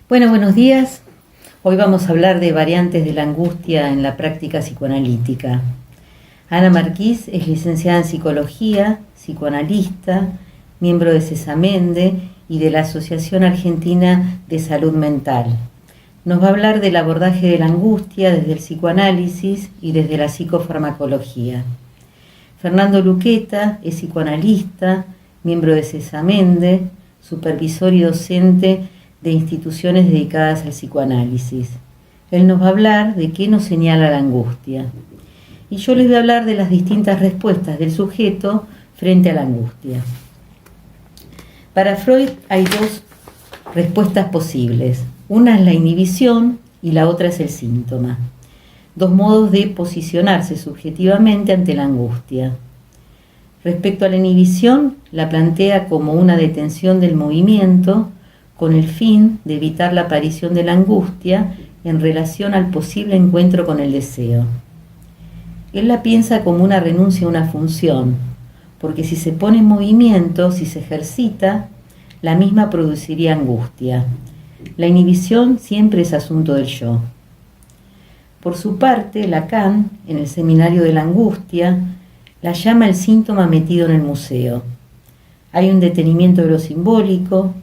Bueno, buenos días. Hoy vamos a hablar de variantes de la angustia en la práctica psicoanalítica. Ana Marquís es licenciada en Psicología, psicoanalista, miembro de Cesamende y de la Asociación Argentina de Salud Mental. Nos va a hablar del abordaje de la angustia desde el psicoanálisis y desde la psicofarmacología. Fernando Luqueta es psicoanalista, miembro de Cesamende, supervisor y docente de instituciones dedicadas al psicoanálisis. Él nos va a hablar de qué nos señala la angustia. Y yo les voy a hablar de las distintas respuestas del sujeto frente a la angustia. Para Freud hay dos respuestas posibles. Una es la inhibición y la otra es el síntoma. Dos modos de posicionarse subjetivamente ante la angustia. Respecto a la inhibición, la plantea como una detención del movimiento con el fin de evitar la aparición de la angustia en relación al posible encuentro con el deseo. Él la piensa como una renuncia a una función, porque si se pone en movimiento, si se ejercita, la misma produciría angustia. La inhibición siempre es asunto del yo. Por su parte, Lacan, en el Seminario de la Angustia, la llama el síntoma metido en el museo. Hay un detenimiento de lo simbólico,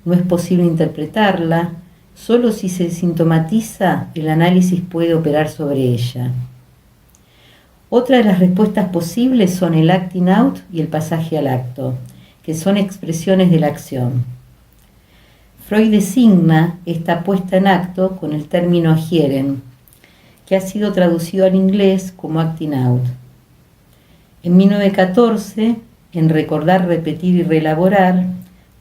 no es posible interpretarla, solo si se sintomatiza el análisis puede operar sobre ella. Otra de las respuestas posibles son el acting out y el pasaje al acto, que son expresiones de la acción. Freud designa esta puesta en acto con el término agieren, que ha sido traducido al inglés como acting out. En 1914, en Recordar, Repetir y Reelaborar,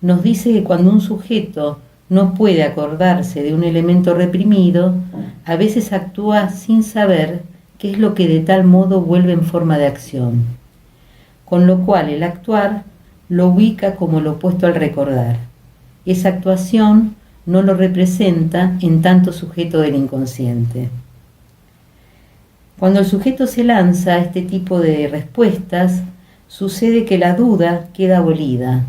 nos dice que cuando un sujeto no puede acordarse de un elemento reprimido, a veces actúa sin saber qué es lo que de tal modo vuelve en forma de acción, con lo cual el actuar lo ubica como lo opuesto al recordar. Esa actuación no lo representa en tanto sujeto del inconsciente. Cuando el sujeto se lanza a este tipo de respuestas, sucede que la duda queda abolida.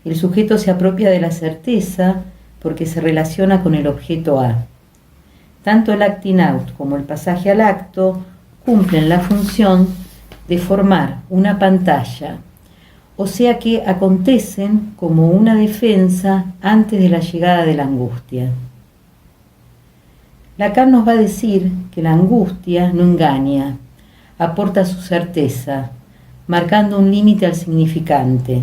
El sujeto se apropia de la certeza porque se relaciona con el objeto A. Tanto el acting out como el pasaje al acto cumplen la función de formar una pantalla, o sea que acontecen como una defensa antes de la llegada de la angustia. Lacan nos va a decir que la angustia no engaña, aporta su certeza, marcando un límite al significante.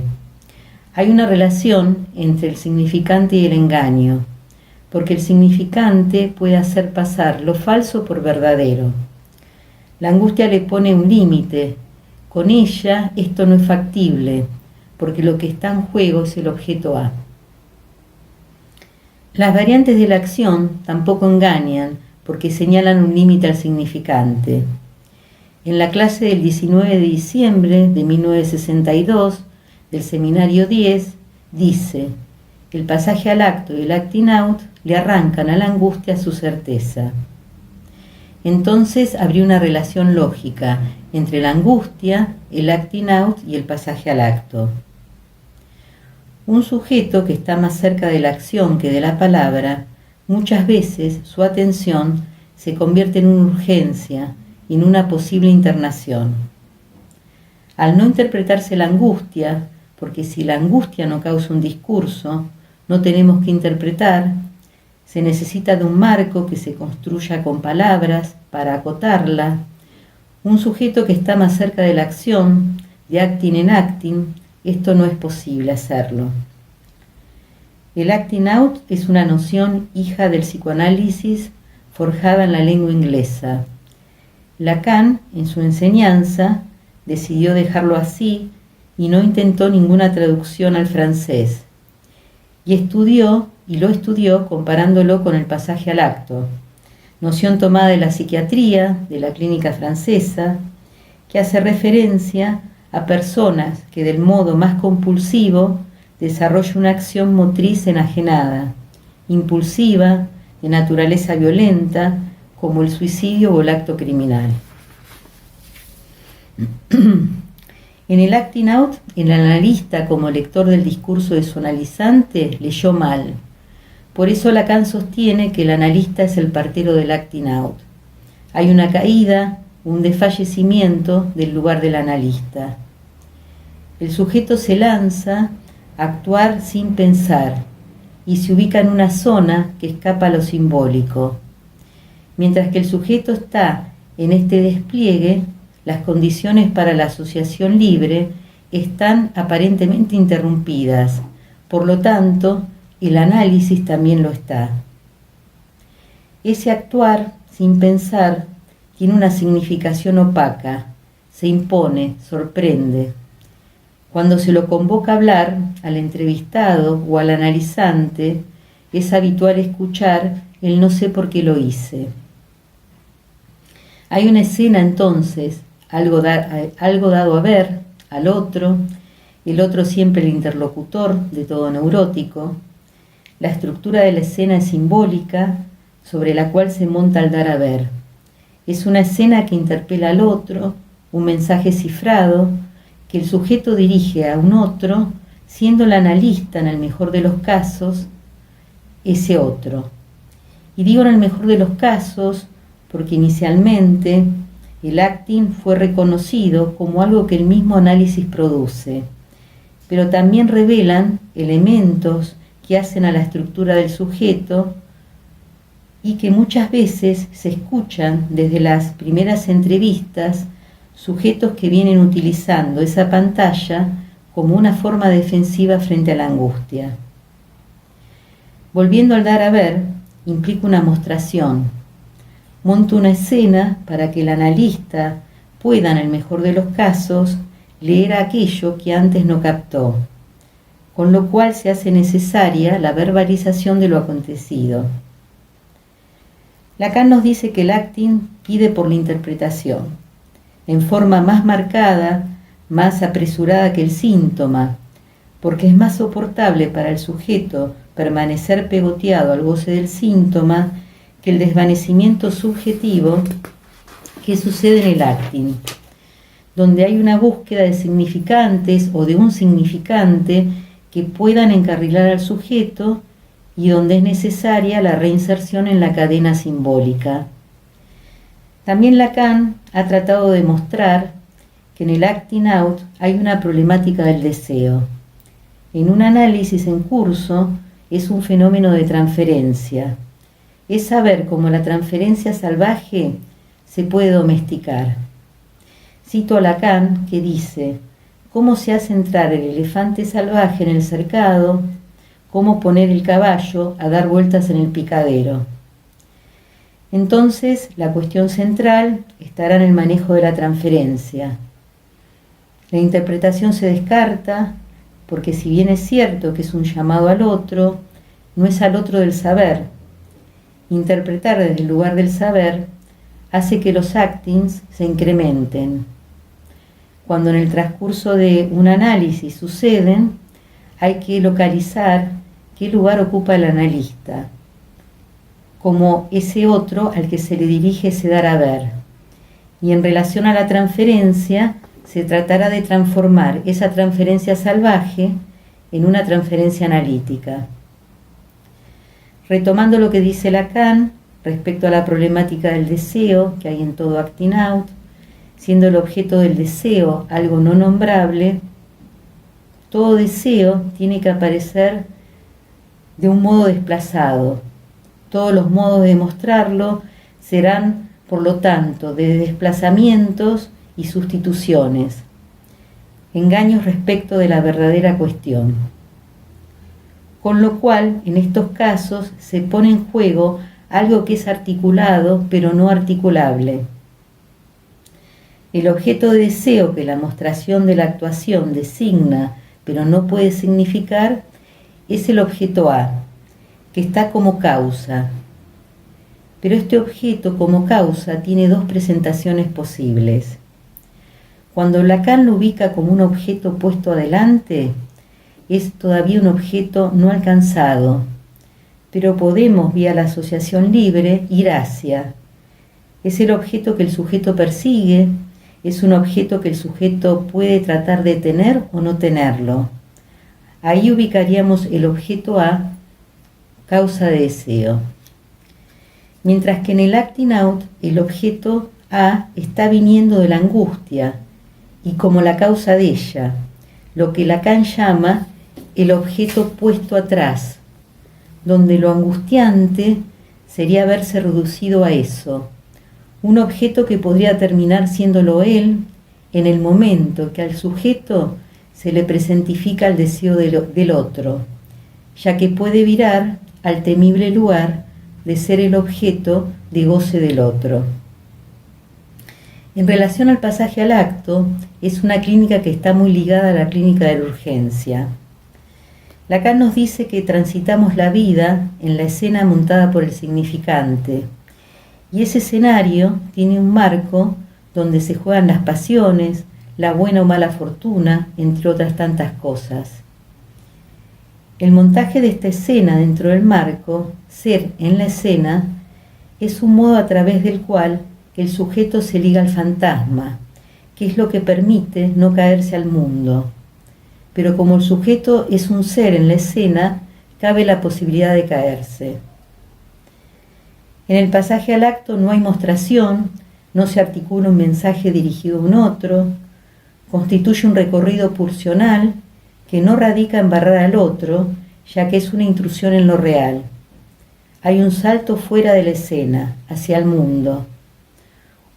Hay una relación entre el significante y el engaño, porque el significante puede hacer pasar lo falso por verdadero. La angustia le pone un límite. Con ella esto no es factible, porque lo que está en juego es el objeto A. Las variantes de la acción tampoco engañan, porque señalan un límite al significante. En la clase del 19 de diciembre de 1962, del Seminario 10, dice: el pasaje al acto y el acting out le arrancan a la angustia su certeza. Entonces habría una relación lógica entre la angustia, el acting out y el pasaje al acto. Un sujeto que está más cerca de la acción que de la palabra, muchas veces su atención se convierte en una urgencia y en una posible internación. Al no interpretarse la angustia, porque si la angustia no causa un discurso, no tenemos que interpretar, se necesita de un marco que se construya con palabras para acotarla. Un sujeto que está más cerca de la acción, de acting en acting, esto no es posible hacerlo. El acting out es una noción hija del psicoanálisis forjada en la lengua inglesa. Lacan, en su enseñanza, decidió dejarlo así y no intentó ninguna traducción al francés. Y lo estudió comparándolo con el pasaje al acto, noción tomada de la psiquiatría, de la clínica francesa, que hace referencia a personas que del modo más compulsivo desarrollan una acción motriz enajenada, impulsiva, de naturaleza violenta, como el suicidio o el acto criminal. En el acting out, el analista como lector del discurso de su analizante leyó mal. Por eso Lacan sostiene que el analista es el partero del acting out. Hay una caída, un desfallecimiento del lugar del analista. El sujeto se lanza a actuar sin pensar y se ubica en una zona que escapa a lo simbólico. Mientras que el sujeto está en este despliegue, las condiciones para la asociación libre están aparentemente interrumpidas. Por lo tanto, el análisis también lo está. Ese actuar sin pensar tiene una significación opaca, se impone, sorprende. Cuando se lo convoca a hablar al entrevistado o al analizante, es habitual escuchar el no sé por qué lo hice. Hay una escena entonces, algo dado a ver, al otro, el otro siempre el interlocutor de todo neurótico. La estructura de la escena es simbólica, sobre la cual se monta el dar a ver. Es una escena que interpela al otro, un mensaje cifrado, que el sujeto dirige a un otro, siendo el analista, en el mejor de los casos, ese otro. Y digo en el mejor de los casos porque inicialmente el acting fue reconocido como algo que el mismo análisis produce, pero también revelan elementos que hacen a la estructura del sujeto y que muchas veces se escuchan desde las primeras entrevistas, sujetos que vienen utilizando esa pantalla como una forma defensiva frente a la angustia. Volviendo al dar a ver, implica una mostración. Monto una escena para que el analista pueda, en el mejor de los casos, leer aquello que antes no captó, con lo cual se hace necesaria la verbalización de lo acontecido. Lacan nos dice que el acting pide por la interpretación, en forma más marcada, más apresurada que el síntoma, porque es más soportable para el sujeto permanecer pegoteado al goce del síntoma que el desvanecimiento subjetivo que sucede en el acting, donde hay una búsqueda de significantes o de un significante que puedan encarrilar al sujeto y donde es necesaria la reinserción en la cadena simbólica. También Lacan ha tratado de mostrar que en el acting out hay una problemática del deseo. En un análisis en curso es un fenómeno de transferencia. Es saber cómo la transferencia salvaje se puede domesticar. Cito a Lacan que dice: cómo se hace entrar el elefante salvaje en el cercado, cómo poner el caballo a dar vueltas en el picadero. Entonces, la cuestión central estará en el manejo de la transferencia. La interpretación se descarta porque, si bien es cierto que es un llamado al otro, no es al otro del saber. Interpretar desde el lugar del saber hace que los actings se incrementen. Cuando en el transcurso de un análisis suceden, hay que localizar qué lugar ocupa el analista, como ese otro al que se le dirige ese dar a ver. Y en relación a la transferencia, se tratará de transformar esa transferencia salvaje en una transferencia analítica. Retomando lo que dice Lacan respecto a la problemática del deseo que hay en todo acting out, siendo el objeto del deseo algo no nombrable, todo deseo tiene que aparecer de un modo desplazado. Todos los modos de mostrarlo serán, por lo tanto, de desplazamientos y sustituciones, engaños respecto de la verdadera cuestión. Con lo cual, en estos casos, se pone en juego algo que es articulado, pero no articulable. El objeto de deseo que la mostración de la actuación designa, pero no puede significar, es el objeto A, que está como causa. Pero este objeto como causa tiene dos presentaciones posibles. Cuando Lacan lo ubica como un objeto puesto adelante, es todavía un objeto no alcanzado, pero podemos, vía la asociación libre, ir hacia. Es el objeto que el sujeto persigue, es un objeto que el sujeto puede tratar de tener o no tenerlo. Ahí ubicaríamos el objeto A, causa de deseo. Mientras que en el acting out el objeto A está viniendo de la angustia y como la causa de ella, lo que Lacan llama el objeto puesto atrás, donde lo angustiante sería verse reducido a eso, un objeto que podría terminar siéndolo él en el momento que al sujeto se le presentifica el deseo del otro, ya que puede virar al temible lugar de ser el objeto de goce del otro. En relación al pasaje al acto, es una clínica que está muy ligada a la clínica de la urgencia. Lacan nos dice que transitamos la vida en la escena montada por el significante, y ese escenario tiene un marco donde se juegan las pasiones, la buena o mala fortuna, entre otras tantas cosas. El montaje de esta escena dentro del marco, ser en la escena, es un modo a través del cual el sujeto se liga al fantasma, que es lo que permite no caerse al mundo. Pero como el sujeto es un ser en la escena, cabe la posibilidad de caerse. En el pasaje al acto no hay mostración, no se articula un mensaje dirigido a un otro, constituye un recorrido pulsional que no radica en barrar al otro, ya que es una intrusión en lo real. Hay un salto fuera de la escena, hacia el mundo.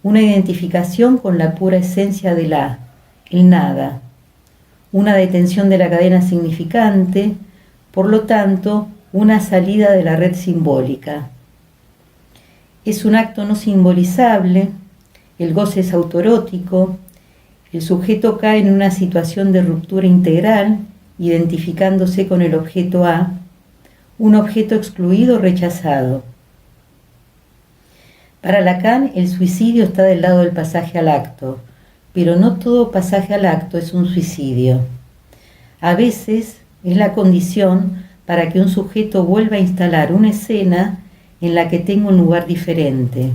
Una identificación con la pura esencia del el nada. Una detención de la cadena significante, por lo tanto, una salida de la red simbólica. Es un acto no simbolizable, el goce es autoerótico, el sujeto cae en una situación de ruptura integral, identificándose con el objeto A, un objeto excluido o rechazado. Para Lacan, el suicidio está del lado del pasaje al acto, pero no todo pasaje al acto es un suicidio. A veces es la condición para que un sujeto vuelva a instalar una escena en la que tenga un lugar diferente.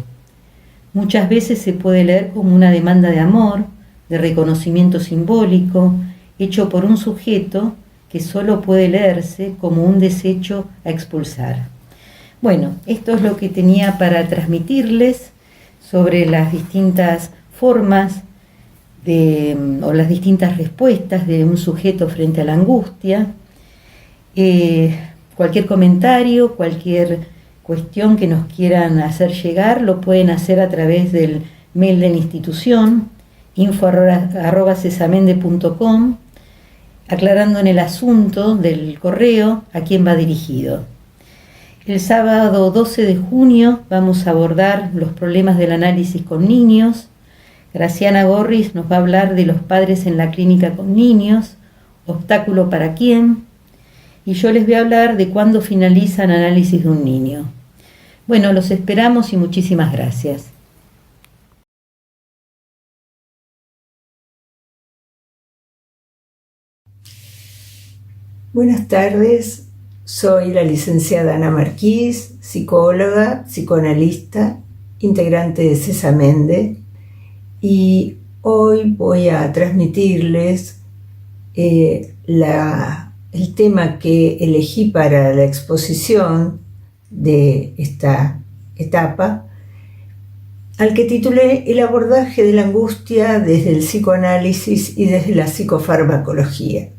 Muchas veces se puede leer como una demanda de amor, de reconocimiento simbólico, hecho por un sujeto que solo puede leerse como un desecho a expulsar. Bueno, esto es lo que tenía para transmitirles sobre las distintas formas o las distintas respuestas de un sujeto frente a la angustia. Cualquier comentario, cualquier cuestión que nos quieran hacer llegar, lo pueden hacer a través del mail de la institución, info@cesamende.com, aclarando en el asunto del correo a quién va dirigido. El sábado 12 de junio vamos a abordar los problemas del análisis con niños. Graciana Gorris nos va a hablar de los padres en la clínica con niños, obstáculo para quién, y yo les voy a hablar de cuándo finaliza el análisis de un niño. Bueno, los esperamos y muchísimas gracias. Buenas tardes, soy la licenciada Ana Marquís, psicóloga, psicoanalista, integrante de Cesamende, y hoy voy a transmitirles el tema que elegí para la exposición de esta etapa, al que titulé El abordaje de la angustia desde el psicoanálisis y desde la psicofarmacología.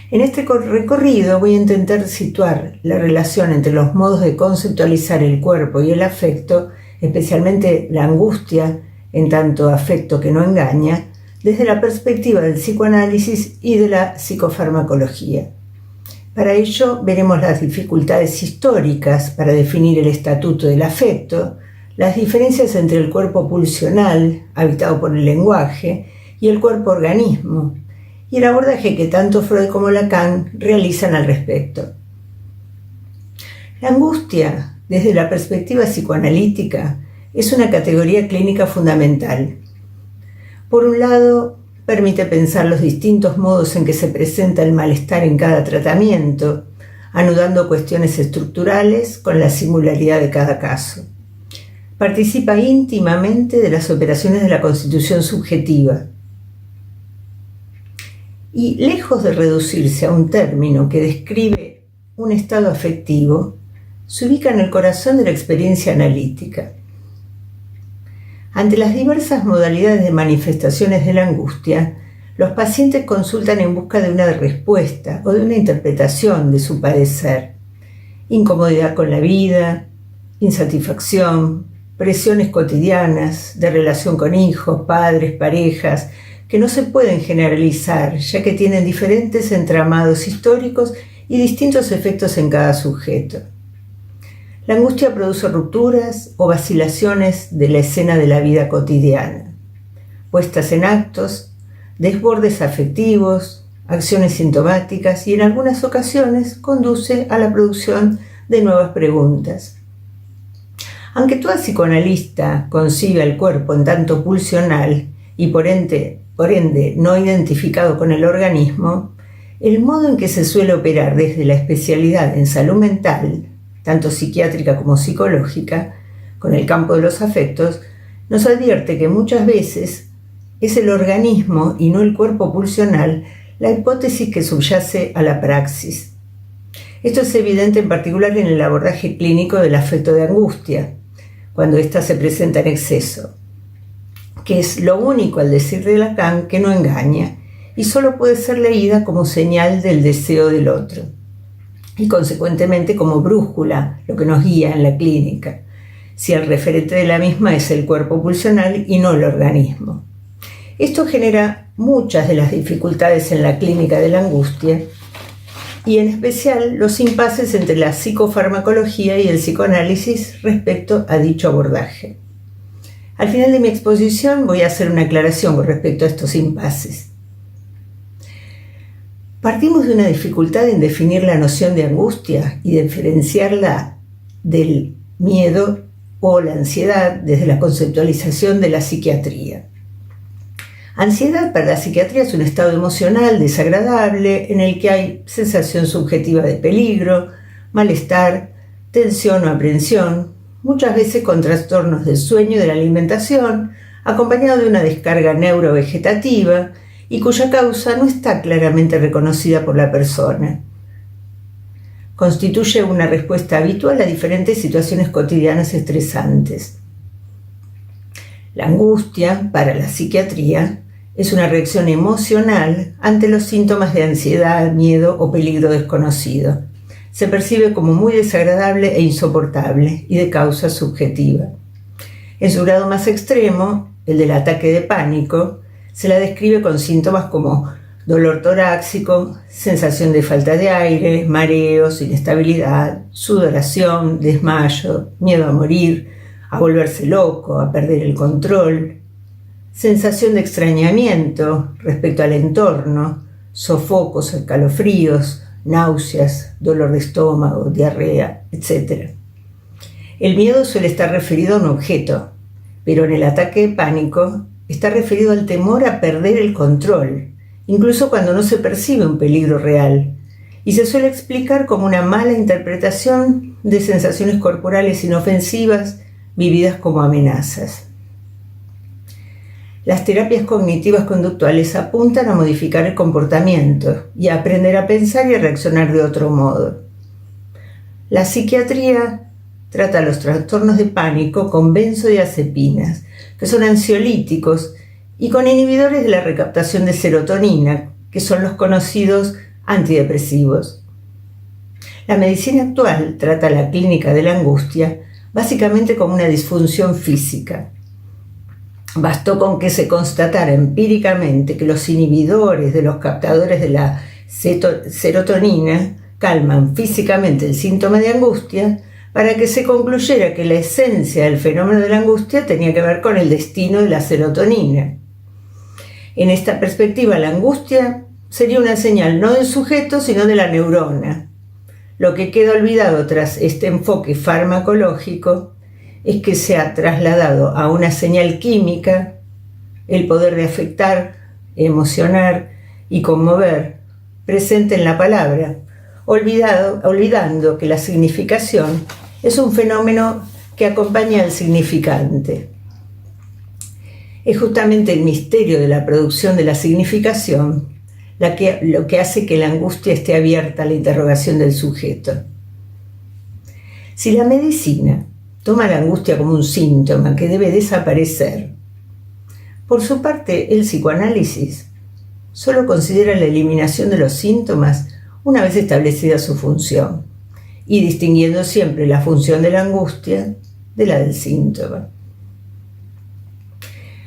En este recorrido voy a intentar situar la relación entre los modos de conceptualizar el cuerpo y el afecto, especialmente la angustia, en tanto afecto que no engaña, desde la perspectiva del psicoanálisis y de la psicofarmacología. Para ello veremos las dificultades históricas para definir el estatuto del afecto, las diferencias entre el cuerpo pulsional, habitado por el lenguaje, y el cuerpo organismo, y el abordaje que tanto Freud como Lacan realizan al respecto. La angustia, desde la perspectiva psicoanalítica, es una categoría clínica fundamental. Por un lado, permite pensar los distintos modos en que se presenta el malestar en cada tratamiento, anudando cuestiones estructurales con la singularidad de cada caso. Participa íntimamente de las operaciones de la constitución subjetiva. Y lejos de reducirse a un término que describe un estado afectivo, se ubica en el corazón de la experiencia analítica. Ante las diversas modalidades de manifestaciones de la angustia, los pacientes consultan en busca de una respuesta o de una interpretación de su padecer. Incomodidad con la vida, insatisfacción, presiones cotidianas de relación con hijos, padres, parejas, que no se pueden generalizar, ya que tienen diferentes entramados históricos y distintos efectos en cada sujeto. La angustia produce rupturas o vacilaciones de la escena de la vida cotidiana, puestas en actos, desbordes afectivos, acciones sintomáticas y en algunas ocasiones conduce a la producción de nuevas preguntas. Aunque toda psicoanalista concibe al cuerpo en tanto pulsional y por ende no identificado con el organismo, el modo en que se suele operar desde la especialidad en salud mental, tanto psiquiátrica como psicológica, con el campo de los afectos, nos advierte que muchas veces es el organismo y no el cuerpo pulsional la hipótesis que subyace a la praxis. Esto es evidente en particular en el abordaje clínico del afecto de angustia, cuando ésta se presenta en exceso, que es lo único, al decir de Lacan, que no engaña y solo puede ser leída como señal del deseo del otro y consecuentemente como brújula, lo que nos guía en la clínica, si el referente de la misma es el cuerpo pulsional y no el organismo. Esto genera muchas de las dificultades en la clínica de la angustia y en especial los impases entre la psicofarmacología y el psicoanálisis respecto a dicho abordaje. Al final de mi exposición voy a hacer una aclaración con respecto a estos impases. Partimos de una dificultad en definir la noción de angustia y diferenciarla del miedo o la ansiedad desde la conceptualización de la psiquiatría. Ansiedad para la psiquiatría es un estado emocional desagradable en el que hay sensación subjetiva de peligro, malestar, tensión o aprensión, muchas veces con trastornos del sueño y de la alimentación, acompañado de una descarga neurovegetativa y cuya causa no está claramente reconocida por la persona. Constituye una respuesta habitual a diferentes situaciones cotidianas estresantes. La angustia, para la psiquiatría, es una reacción emocional ante los síntomas de ansiedad, miedo o peligro desconocido. Se percibe como muy desagradable e insoportable y de causa subjetiva. En su grado más extremo, el del ataque de pánico, se la describe con síntomas como dolor torácico, sensación de falta de aire, mareos, inestabilidad, sudoración, desmayo, miedo a morir, a volverse loco, a perder el control, sensación de extrañamiento respecto al entorno, sofocos, escalofríos, náuseas, dolor de estómago, diarrea, etc. El miedo suele estar referido a un objeto, pero en el ataque de pánico está referido al temor a perder el control, incluso cuando no se percibe un peligro real, y se suele explicar como una mala interpretación de sensaciones corporales inofensivas vividas como amenazas. Las terapias cognitivas conductuales apuntan a modificar el comportamiento y a aprender a pensar y a reaccionar de otro modo. La psiquiatría trata los trastornos de pánico con benzodiazepinas, que son ansiolíticos, y con inhibidores de la recaptación de serotonina, que son los conocidos antidepresivos. La medicina actual trata la clínica de la angustia básicamente como una disfunción física. Bastó con que se constatara empíricamente que los inhibidores de los captadores de la serotonina calman físicamente el síntoma de angustia para que se concluyera que la esencia del fenómeno de la angustia tenía que ver con el destino de la serotonina. En esta perspectiva, la angustia sería una señal no del sujeto, sino de la neurona. Lo que queda olvidado tras este enfoque farmacológico es que se ha trasladado a una señal química el poder de afectar, emocionar y conmover presente en la palabra, olvidando que la significación es un fenómeno que acompaña al significante. Es justamente el misterio de la producción de la significación lo que hace que la angustia esté abierta a la interrogación del sujeto. Si la medicina toma la angustia como un síntoma que debe desaparecer, por su parte el psicoanálisis solo considera la eliminación de los síntomas una vez establecida su función, y distinguiendo siempre la función de la angustia de la del síntoma.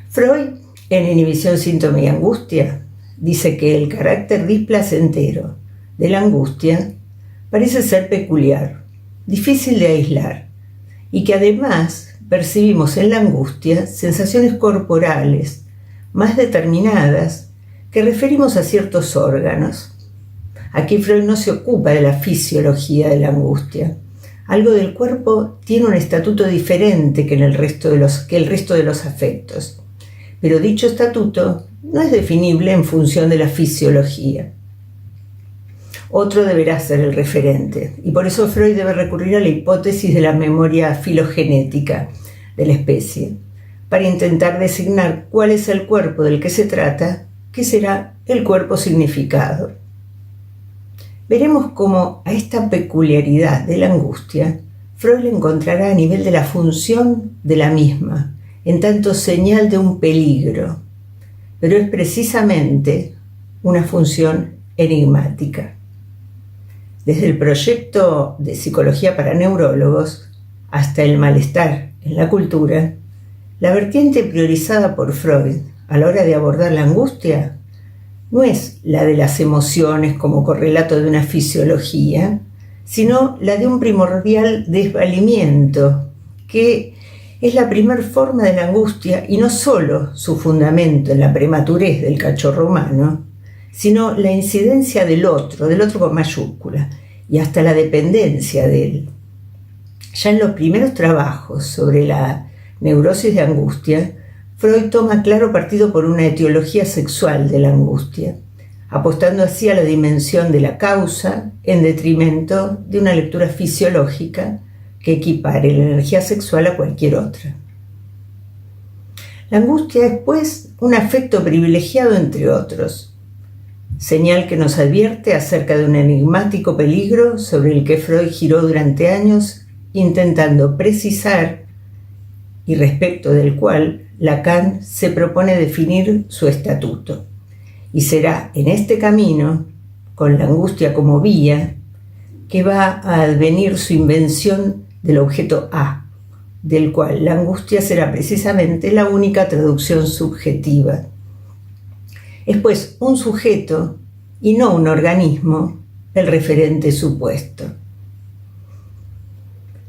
Freud, en Inhibición, síntoma y angustia, dice que el carácter displacentero de la angustia parece ser peculiar, difícil de aislar, y que además percibimos en la angustia sensaciones corporales más determinadas que referimos a ciertos órganos. Aquí Freud no se ocupa de la fisiología de la angustia. Algo del cuerpo tiene un estatuto diferente que el resto de los afectos, pero dicho estatuto no es definible en función de la fisiología. Otro deberá ser el referente, y por eso Freud debe recurrir a la hipótesis de la memoria filogenética de la especie, para intentar designar cuál es el cuerpo del que se trata, que será el cuerpo significado. Veremos cómo a esta peculiaridad de la angustia Freud le encontrará a nivel de la función de la misma, en tanto señal de un peligro, pero es precisamente una función enigmática. Desde el proyecto de psicología para neurólogos hasta el malestar en la cultura, la vertiente priorizada por Freud a la hora de abordar la angustia no es la de las emociones como correlato de una fisiología, sino la de un primordial desvalimiento, que es la primer forma de la angustia y no solo su fundamento en la prematurez del cachorro humano, sino la incidencia del otro con mayúscula, y hasta la dependencia de él. Ya en los primeros trabajos sobre la neurosis de angustia, Freud toma claro partido por una etiología sexual de la angustia, apostando así a la dimensión de la causa en detrimento de una lectura fisiológica que equipare la energía sexual a cualquier otra. La angustia es, pues, un afecto privilegiado entre otros, señal que nos advierte acerca de un enigmático peligro sobre el que Freud giró durante años intentando precisar y respecto del cual Lacan se propone definir su estatuto. Y será en este camino, con la angustia como vía, que va a advenir su invención del objeto A, del cual la angustia será precisamente la única traducción subjetiva. Es pues un sujeto y no un organismo el referente supuesto.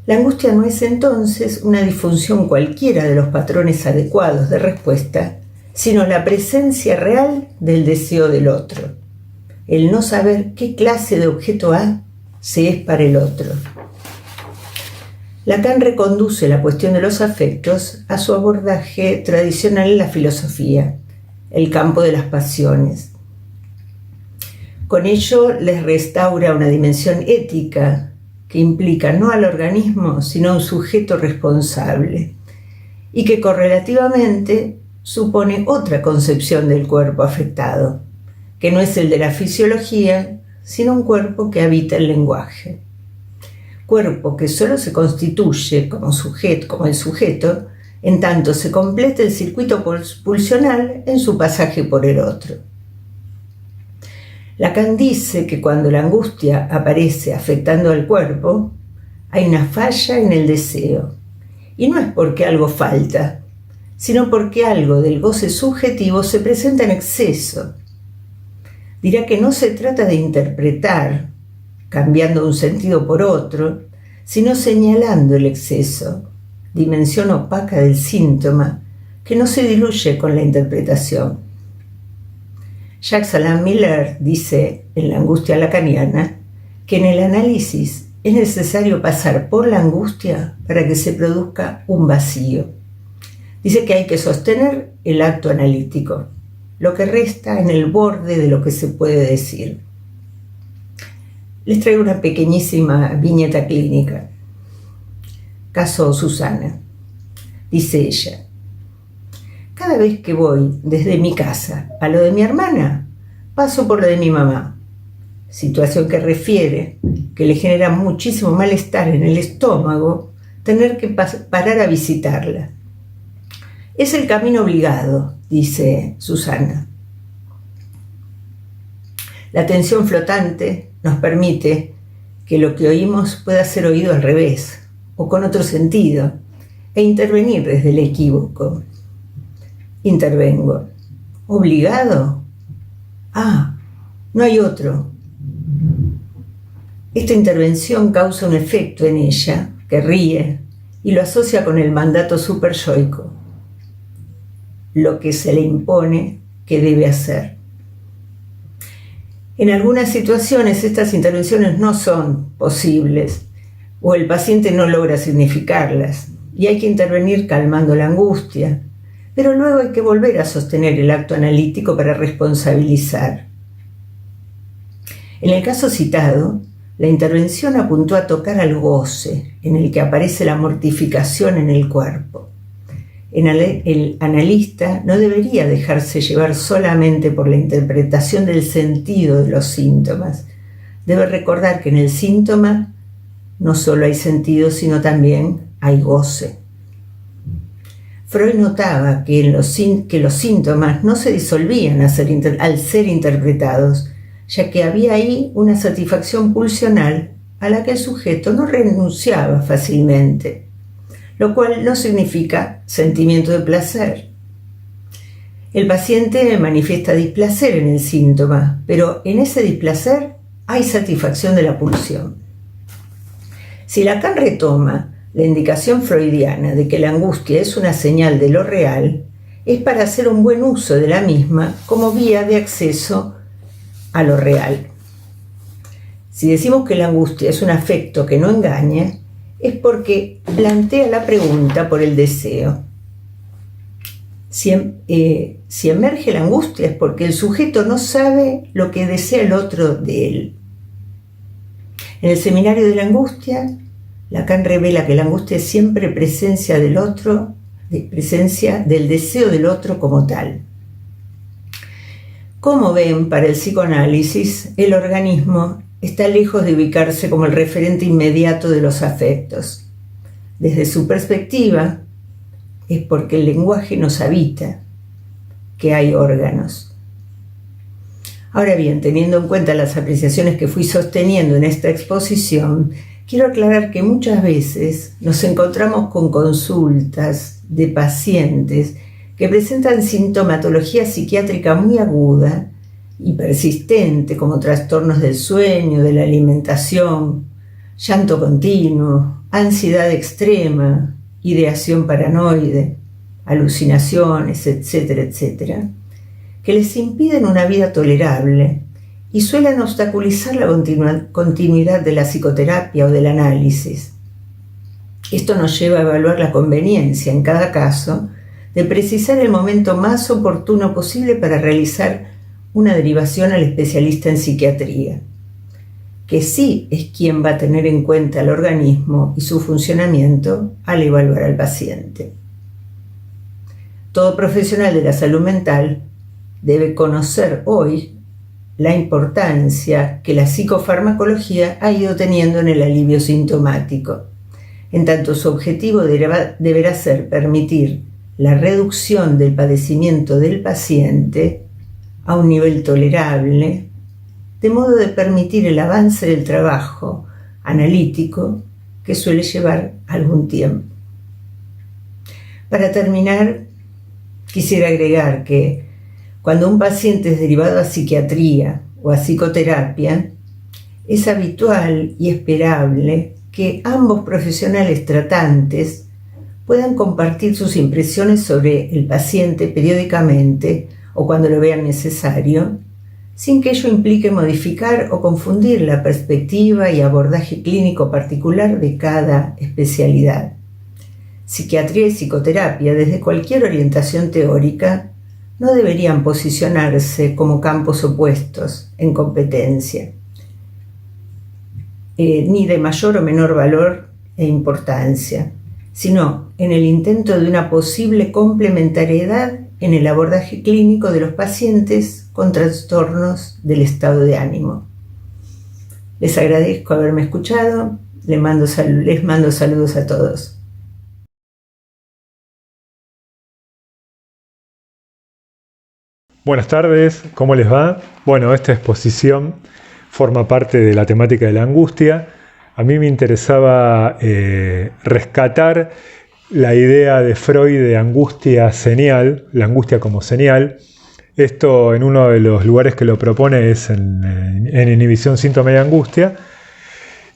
La angustia no es entonces una disfunción cualquiera de los patrones adecuados de respuesta, sino la presencia real del deseo del otro, el no saber qué clase de objeto A se es para el otro. Lacan reconduce la cuestión de los afectos a su abordaje tradicional en la filosofía, el campo de las pasiones. Con ello les restaura una dimensión ética que implica no al organismo, sino a un sujeto responsable, y que correlativamente supone otra concepción del cuerpo afectado, que no es el de la fisiología, sino un cuerpo que habita el lenguaje. Cuerpo que solo se constituye como el sujeto, en tanto se completa el circuito pulsional en su pasaje por el otro. Lacan dice que cuando la angustia aparece afectando al cuerpo, hay una falla en el deseo. Y no es porque algo falta, sino porque algo del goce subjetivo se presenta en exceso. Dirá que no se trata de interpretar, cambiando un sentido por otro, sino señalando el exceso, dimensión opaca del síntoma, que no se diluye con la interpretación. Jacques Alain Miller dice en La angustia lacaniana que en el análisis es necesario pasar por la angustia para que se produzca un vacío. Dice que hay que sostener el acto analítico, lo que resta en el borde de lo que se puede decir. Les traigo una pequeñísima viñeta clínica. Caso Susana. Dice ella: cada vez que voy desde mi casa a lo de mi hermana, paso por lo de mi mamá, situación que refiere que le genera muchísimo malestar en el estómago tener que parar a visitarla. Es el camino obligado, dice Susana. La atención flotante nos permite que lo que oímos pueda ser oído al revés o con otro sentido e intervenir desde el equívoco. Intervengo. ¿Obligado? Ah, no hay otro. Esta intervención causa un efecto en ella, que ríe, y lo asocia con el mandato superyoico, lo que se le impone que debe hacer. En algunas situaciones estas intervenciones no son posibles o el paciente no logra significarlas y hay que intervenir calmando la angustia, pero luego hay que volver a sostener el acto analítico para responsabilizar. En el caso citado, la intervención apuntó a tocar al goce, en el que aparece la mortificación en el cuerpo. El analista no debería dejarse llevar solamente por la interpretación del sentido de los síntomas. Debe recordar que en el síntoma no solo hay sentido, sino también hay goce. Freud notaba que los síntomas no se disolvían al ser interpretados, ya que había ahí una satisfacción pulsional a la que el sujeto no renunciaba fácilmente, lo cual no significa sentimiento de placer. El paciente manifiesta displacer en el síntoma, pero en ese displacer hay satisfacción de la pulsión. Si Lacan retoma la indicación freudiana de que la angustia es una señal de lo real, es para hacer un buen uso de la misma como vía de acceso a lo real. Si decimos que la angustia es un afecto que no engaña, es porque plantea la pregunta por el deseo. Si emerge la angustia es porque el sujeto no sabe lo que desea el otro de él. En el seminario de la angustia, Lacan revela que la angustia es siempre presencia del otro, presencia del deseo del otro como tal. Como ven, para el psicoanálisis, el organismo está lejos de ubicarse como el referente inmediato de los afectos. Desde su perspectiva, es porque el lenguaje nos habita, que hay órganos. Ahora bien, teniendo en cuenta las apreciaciones que fui sosteniendo en esta exposición, quiero aclarar que muchas veces nos encontramos con consultas de pacientes que presentan sintomatología psiquiátrica muy aguda y persistente, como trastornos del sueño, de la alimentación, llanto continuo, ansiedad extrema, ideación paranoide, alucinaciones, etcétera, etcétera, que les impiden una vida tolerable y suelen obstaculizar la continuidad de la psicoterapia o del análisis. Esto nos lleva a evaluar la conveniencia, en cada caso, de precisar el momento más oportuno posible para realizar una derivación al especialista en psiquiatría, que sí es quien va a tener en cuenta el organismo y su funcionamiento al evaluar al paciente. Todo profesional de la salud mental debe conocer hoy la importancia que la psicofarmacología ha ido teniendo en el alivio sintomático. En tanto, su objetivo deberá ser permitir la reducción del padecimiento del paciente a un nivel tolerable, de modo de permitir el avance del trabajo analítico que suele llevar algún tiempo. Para terminar, quisiera agregar que cuando un paciente es derivado a psiquiatría o a psicoterapia, es habitual y esperable que ambos profesionales tratantes puedan compartir sus impresiones sobre el paciente periódicamente o cuando lo vean necesario, sin que ello implique modificar o confundir la perspectiva y abordaje clínico particular de cada especialidad. Psiquiatría y psicoterapia, desde cualquier orientación teórica, no deberían posicionarse como campos opuestos en competencia, ni de mayor o menor valor e importancia, sino en el intento de una posible complementariedad en el abordaje clínico de los pacientes con trastornos del estado de ánimo. Les agradezco haberme escuchado, les mando saludos a todos. Buenas tardes, ¿cómo les va? Bueno, esta exposición forma parte de la temática de la angustia. A mí me interesaba rescatar la idea de Freud de angustia señal, la angustia como señal. Esto en uno de los lugares que lo propone es en Inhibición, Síntoma y Angustia.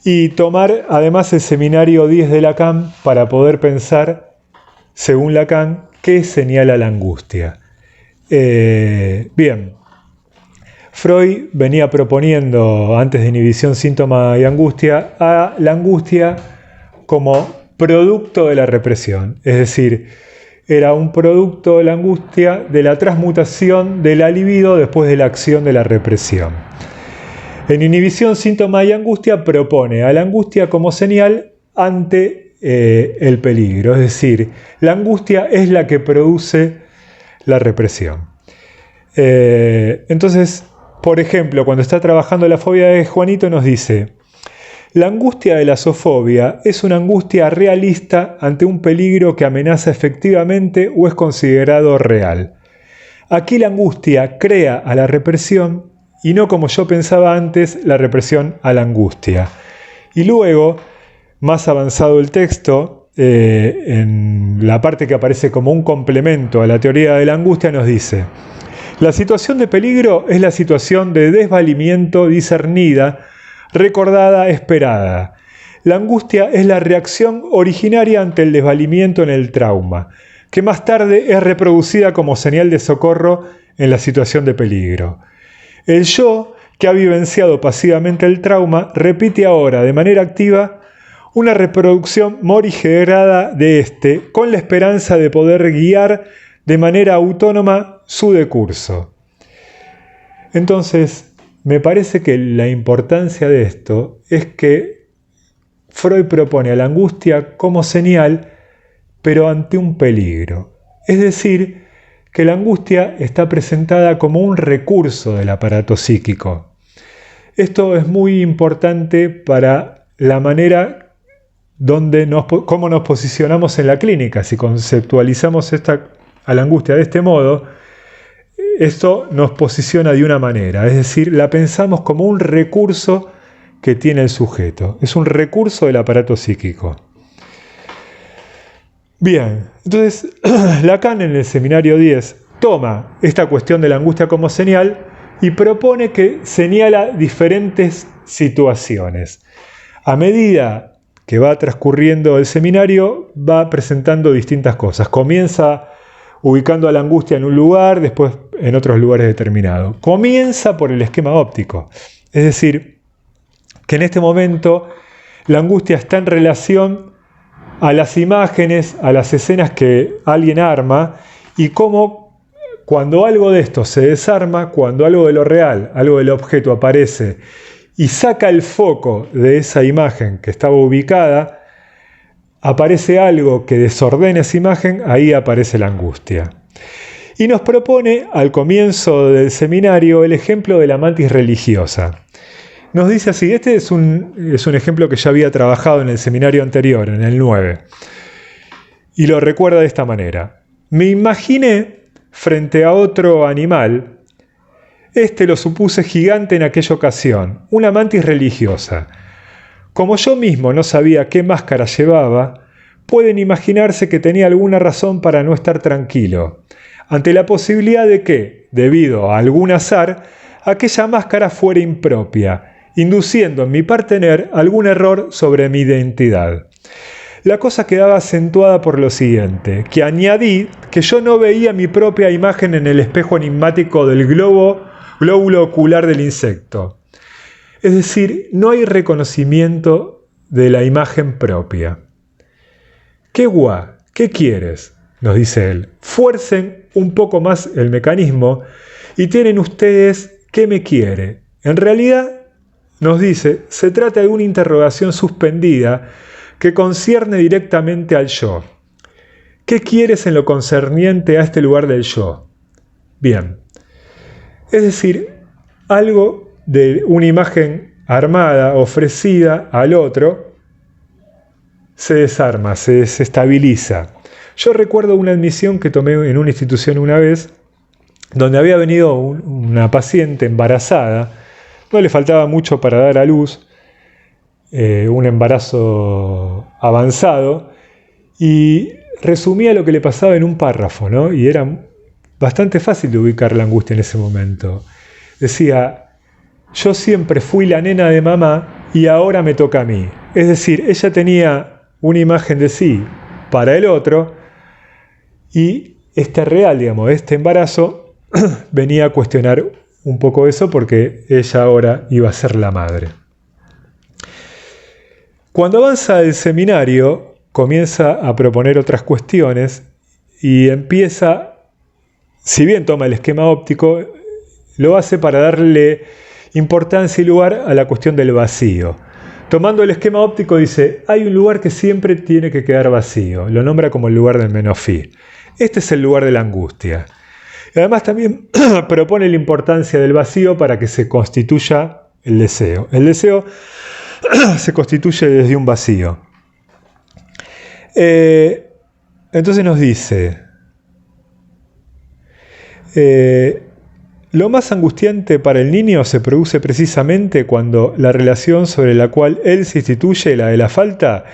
Y tomar además el seminario 10 de Lacan para poder pensar, según Lacan, qué señala la angustia. Bien, Freud venía proponiendo antes de Inhibición, Síntoma y Angustia a la angustia como producto de la represión, es decir, era un producto de la angustia de la transmutación de la libido después de la acción de la represión. En Inhibición, Síntoma y Angustia propone a la angustia como señal ante el peligro, es decir, la angustia es la que produce la represión. Entonces, por ejemplo, cuando está trabajando la fobia de Juanito nos dice: la angustia de la zoofobia es una angustia realista ante un peligro que amenaza efectivamente o es considerado real. Aquí la angustia crea a la represión y no, como yo pensaba antes, la represión a la angustia. Y luego, más avanzado el texto, en la parte que aparece como un complemento a la teoría de la angustia, nos dice: la situación de peligro es la situación de desvalimiento discernida, recordada, esperada. La angustia es la reacción originaria ante el desvalimiento en el trauma, que más tarde es reproducida como señal de socorro en la situación de peligro. El yo, que ha vivenciado pasivamente el trauma, repite ahora de manera activa una reproducción morigerada de este, con la esperanza de poder guiar de manera autónoma su decurso. Entonces, me parece que la importancia de esto es que Freud propone a la angustia como señal, pero ante un peligro. Es decir, que la angustia está presentada como un recurso del aparato psíquico. Esto es muy importante para la manera cómo nos posicionamos en la clínica. Si conceptualizamos a la angustia de este modo, esto nos posiciona de una manera, es decir, la pensamos como un recurso que tiene el sujeto, es un recurso del aparato psíquico. Bien, entonces Lacan en el seminario 10 toma esta cuestión de la angustia como señal y propone que señala diferentes situaciones. A medida que va transcurriendo el seminario, va presentando distintas cosas. Comienza ubicando a la angustia en un lugar, después en otros lugares determinados. Comienza por el esquema óptico. Es decir, que en este momento la angustia está en relación a las imágenes, a las escenas que alguien arma, y cómo cuando algo de esto se desarma, cuando algo de lo real, algo del objeto aparece y saca el foco de esa imagen que estaba ubicada, aparece algo que desordena esa imagen, ahí aparece la angustia. Y nos propone al comienzo del seminario el ejemplo de la mantis religiosa. Nos dice así, este es un ejemplo que ya había trabajado en el seminario anterior, en el 9, y lo recuerda de esta manera. Me imaginé frente a otro animal. Este lo supuse gigante en aquella ocasión, una mantis religiosa. Como yo mismo no sabía qué máscara llevaba, pueden imaginarse que tenía alguna razón para no estar tranquilo, ante la posibilidad de que, debido a algún azar, aquella máscara fuera impropia, induciendo en mi partener algún error sobre mi identidad. La cosa quedaba acentuada por lo siguiente, que añadí que yo no veía mi propia imagen en el espejo enigmático del glóbulo ocular del insecto. Es decir, no hay reconocimiento de la imagen propia. ¿Qué quieres?, nos dice él. Fuercen un poco más el mecanismo y tienen ustedes ¿qué me quiere? En realidad, nos dice, se trata de una interrogación suspendida que concierne directamente al yo. ¿Qué quieres en lo concerniente a este lugar del yo? Bien. Es decir, algo de una imagen armada, ofrecida al otro, se desarma, se desestabiliza. Yo recuerdo una admisión que tomé en una institución una vez, donde había venido una paciente embarazada, no le faltaba mucho para dar a luz, un embarazo avanzado, y resumía lo que le pasaba en un párrafo, ¿no? Y era bastante fácil de ubicar la angustia en ese momento. Decía: yo siempre fui la nena de mamá y ahora me toca a mí. Es decir, ella tenía una imagen de sí para el otro, y este embarazo venía a cuestionar un poco eso, porque ella ahora iba a ser la madre. Cuando avanza el seminario, comienza a proponer otras cuestiones y empieza, si bien toma el esquema óptico, lo hace para darle importancia y lugar a la cuestión del vacío. Tomando el esquema óptico dice: hay un lugar que siempre tiene que quedar vacío. Lo nombra como el lugar del menofí. Este es el lugar de la angustia. Y además también propone la importancia del vacío para que se constituya el deseo. El deseo se constituye desde un vacío. Entonces nos dice: lo más angustiante para el niño se produce precisamente cuando la relación sobre la cual él se instituye, la de la falta,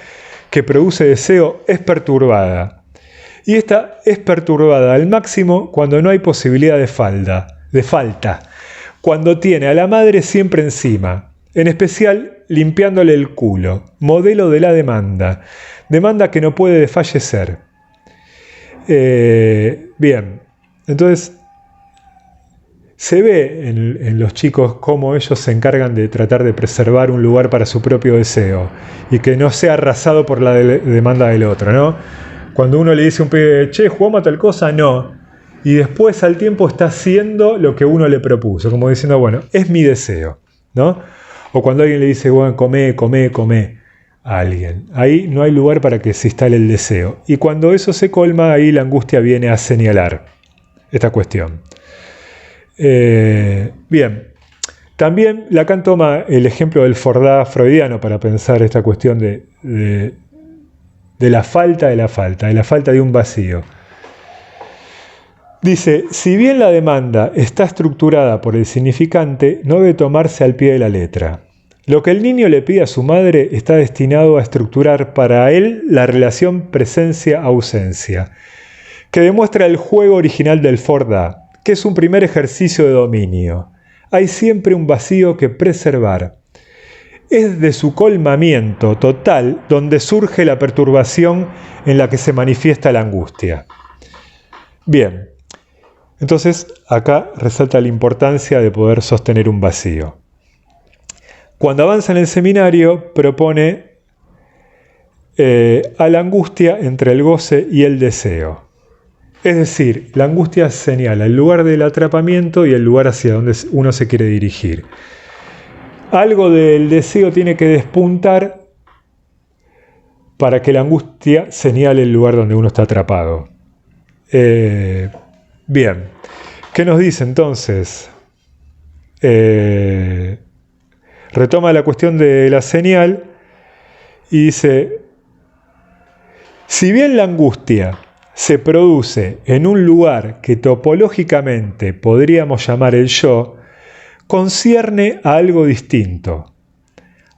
que produce deseo, es perturbada. Y esta es perturbada al máximo cuando no hay posibilidad de falta, cuando tiene a la madre siempre encima, en especial limpiándole el culo, modelo de la demanda que no puede desfallecer. Bien, entonces se ve en los chicos cómo ellos se encargan de tratar de preservar un lugar para su propio deseo y que no sea arrasado por la demanda del otro, ¿no? Cuando uno le dice a un pibe: che, ¿jugamos a tal cosa? No. Y después al tiempo está haciendo lo que uno le propuso, como diciendo: bueno, es mi deseo, ¿no? O cuando alguien le dice: bueno, come a alguien. Ahí no hay lugar para que se instale el deseo. Y cuando eso se colma, ahí la angustia viene a señalar esta cuestión. Bien. También Lacan toma el ejemplo del Fordá freudiano para pensar esta cuestión de la falta de un vacío. Dice: si bien la demanda está estructurada por el significante, no debe tomarse al pie de la letra. Lo que el niño le pide a su madre está destinado a estructurar para él la relación presencia-ausencia, que demuestra el juego original del Fordá, que es un primer ejercicio de dominio. Hay siempre un vacío que preservar. Es de su colmamiento total donde surge la perturbación en la que se manifiesta la angustia. Bien, entonces acá resalta la importancia de poder sostener un vacío. Cuando avanza en el seminario, propone a la angustia entre el goce y el deseo. Es decir, la angustia señala el lugar del atrapamiento y el lugar hacia donde uno se quiere dirigir. Algo del deseo tiene que despuntar para que la angustia señale el lugar donde uno está atrapado. Bien, ¿qué nos dice entonces? Retoma la cuestión de la señal y dice: si bien la angustia se produce en un lugar que topológicamente podríamos llamar el yo, concierne a algo distinto.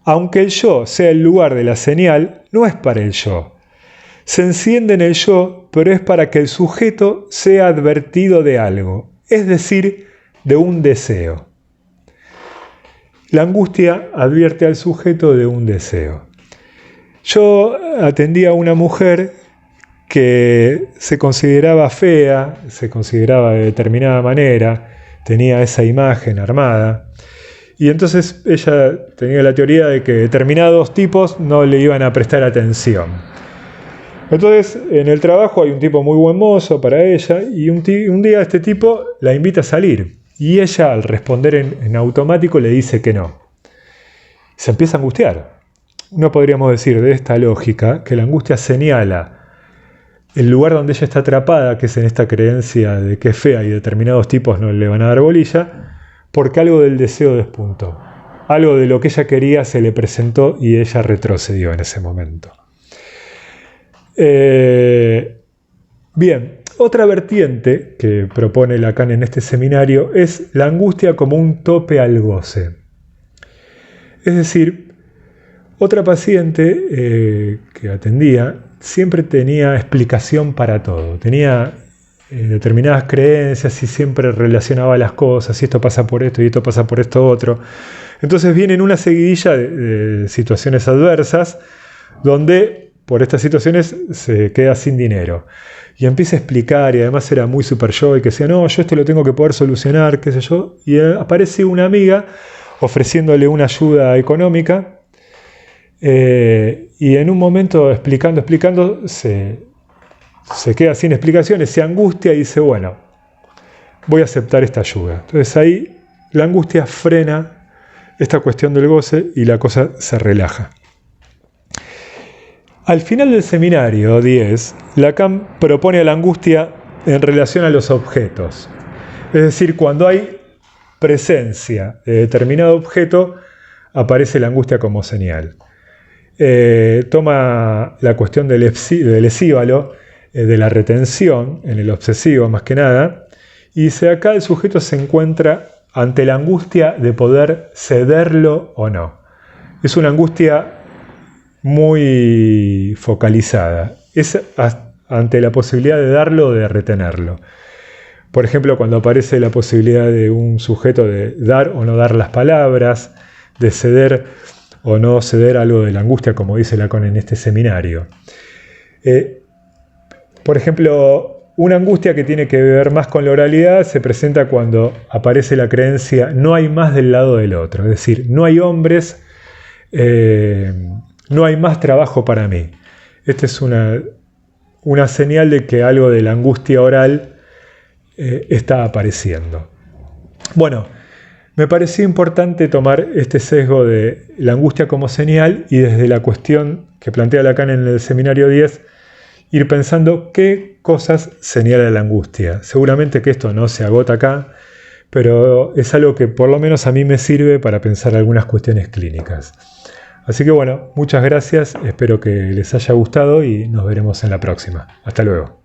Aunque el yo sea el lugar de la señal, no es para el yo. Se enciende en el yo, pero es para que el sujeto sea advertido de algo, es decir, de un deseo. La angustia advierte al sujeto de un deseo. Yo atendí a una mujer que se consideraba fea, se consideraba de determinada manera, tenía esa imagen armada, y entonces ella tenía la teoría de que determinados tipos no le iban a prestar atención. Entonces en el trabajo hay un tipo muy buen mozo para ella, y un día este tipo la invita a salir, y ella al responder en automático le dice que no. Se empieza a angustiar. No podríamos decir de esta lógica que la angustia señala el lugar donde ella está atrapada, que es en esta creencia de que es fea y determinados tipos no le van a dar bolilla, porque algo del deseo despuntó. Algo de lo que ella quería se le presentó y ella retrocedió en ese momento. Bien, otra vertiente que propone Lacan en este seminario es la angustia como un tope al goce. Es decir, otra paciente que atendía siempre tenía explicación para todo, tenía determinadas creencias y siempre relacionaba las cosas, y esto pasa por esto y esto pasa por esto otro. Entonces viene una seguidilla de situaciones adversas donde por estas situaciones se queda sin dinero. Y empieza a explicar, y además era muy super yo, y que decía, no, yo esto lo tengo que poder solucionar, qué sé yo. Y aparece una amiga ofreciéndole una ayuda económica, y en un momento explicando, se queda sin explicaciones, se angustia y dice, bueno, voy a aceptar esta ayuda. Entonces ahí la angustia frena esta cuestión del goce y la cosa se relaja. Al final del seminario 10, Lacan propone a la angustia en relación a los objetos. Es decir, cuando hay presencia de determinado objeto, aparece la angustia como señal. Toma la cuestión del escívalo, de la retención, en el obsesivo más que nada, y dice, acá el sujeto se encuentra ante la angustia de poder cederlo o no. Es una angustia muy focalizada. Es ante la posibilidad de darlo o de retenerlo. Por ejemplo, cuando aparece la posibilidad de un sujeto de dar o no dar las palabras, de ceder o no ceder algo de la angustia, como dice Lacan en este seminario. Por ejemplo, una angustia que tiene que ver más con la oralidad se presenta cuando aparece la creencia no hay más del lado del otro. Es decir, no hay hombres, no hay más trabajo para mí. Esta es una señal de que algo de la angustia oral está apareciendo. Bueno, me pareció importante tomar este sesgo de la angustia como señal y desde la cuestión que plantea Lacan en el seminario 10, ir pensando qué cosas señala la angustia. Seguramente que esto no se agota acá, pero es algo que por lo menos a mí me sirve para pensar algunas cuestiones clínicas. Así que bueno, muchas gracias, espero que les haya gustado y nos veremos en la próxima. Hasta luego.